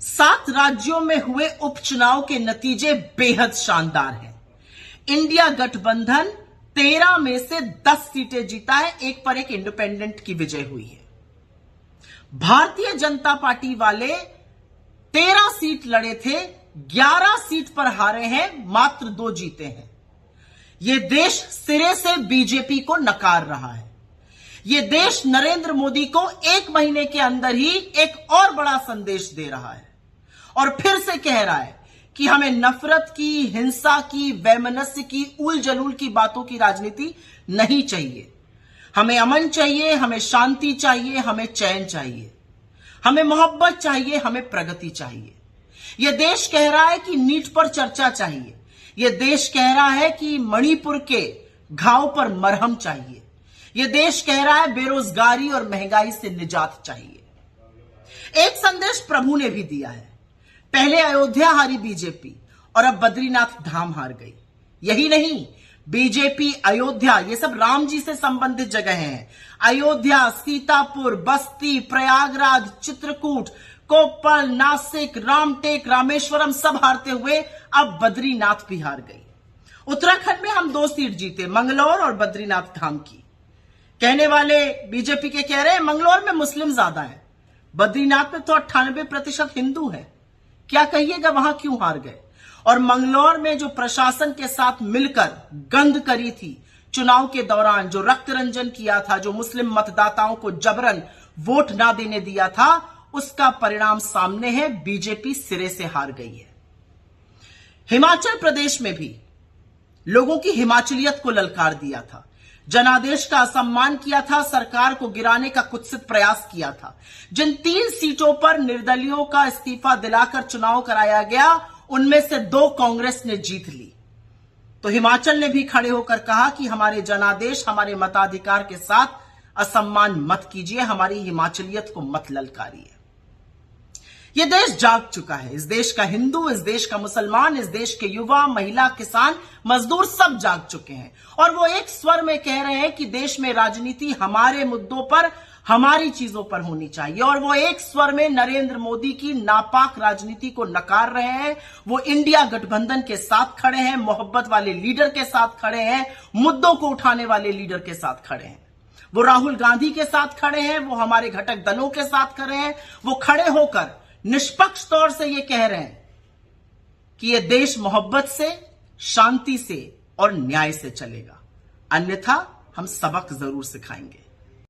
7 राज्यों में हुए उपचुनाव के नतीजे बेहद शानदार हैं। इंडिया गठबंधन 13 में से 10 सीटें जीता है, एक पर एक इंडिपेंडेंट की विजय हुई है। भारतीय जनता पार्टी वाले 13 सीट लड़े थे, 11 सीट पर हारे हैं, मात्र 2 जीते हैं। यह देश सिरे से बीजेपी को नकार रहा है। यह देश नरेंद्र मोदी को 1 महीने के अंदर ही एक और बड़ा संदेश दे रहा है और फिर से कह रहा है कि हमें नफरत की, हिंसा की, वैमनस्य की, उल जलूल की बातों की राजनीति नहीं चाहिए। हमें अमन चाहिए, हमें शांति चाहिए, हमें चैन चाहिए, हमें मोहब्बत चाहिए, हमें प्रगति चाहिए। यह देश कह रहा है कि नीट पर चर्चा चाहिए। यह देश कह रहा है कि मणिपुर के घाव पर मरहम चाहिए। यह देश कह रहा है बेरोजगारी और महंगाई से निजात चाहिए। एक संदेश प्रभु ने भी दिया है। पहले अयोध्या हारी बीजेपी और अब बद्रीनाथ धाम हार गई। यही नहीं, बीजेपी अयोध्या, ये सब राम जी से संबंधित जगह हैं। अयोध्या, सीतापुर, बस्ती, प्रयागराज, चित्रकूट, कोप्पल, नासिक, रामटेक, रामेश्वरम सब हारते हुए अब बद्रीनाथ भी हार गई। उत्तराखंड में हम 2 सीट जीते, मंगलौर और बद्रीनाथ धाम की। कहने वाले बीजेपी के कह रहे हैं मंगलौर में मुस्लिम ज्यादा है, बद्रीनाथ में तो 98% हिंदू है। क्या कहिएगा, वहां क्यों हार गए? और मंगलौर में जो प्रशासन के साथ मिलकर गंद करी थी चुनाव के दौरान, जो रक्त रंजन किया था, जो मुस्लिम मतदाताओं को जबरन वोट ना देने दिया था, उसका परिणाम सामने है। बीजेपी सिरे से हार गई है। हिमाचल प्रदेश में भी लोगों की हिमाचलियत को ललकार दिया था, जनादेश का असम्मान किया था, सरकार को गिराने का कुत्सित प्रयास किया था। जिन 3 सीटों पर निर्दलियों का इस्तीफा दिलाकर चुनाव कराया गया, उनमें से 2 कांग्रेस ने जीत ली। तो हिमाचल ने भी खड़े होकर कहा कि हमारे जनादेश, हमारे मताधिकार के साथ असम्मान मत कीजिए, हमारी हिमाचलियत को मत ललकारिए। यह देश जाग चुका है। इस देश का हिंदू, इस देश का मुसलमान, इस देश के युवा, महिला, किसान, मजदूर सब जाग चुके हैं और वो एक स्वर में कह रहे हैं कि देश में राजनीति हमारे मुद्दों पर, हमारी चीजों पर होनी चाहिए। और वो एक स्वर में नरेंद्र मोदी की नापाक राजनीति को नकार रहे हैं। वो इंडिया गठबंधन के साथ खड़े हैं, मोहब्बत वाले लीडर के साथ खड़े हैं, मुद्दों को उठाने वाले लीडर के साथ खड़े हैं। वो राहुल गांधी के साथ खड़े हैं, वो हमारे घटक दलों के साथ खड़े हैं। वो खड़े होकर निष्पक्ष तौर से ये कह रहे हैं कि ये देश मोहब्बत से, शांति से और न्याय से चलेगा, अन्यथा हम सबक जरूर सिखाएंगे।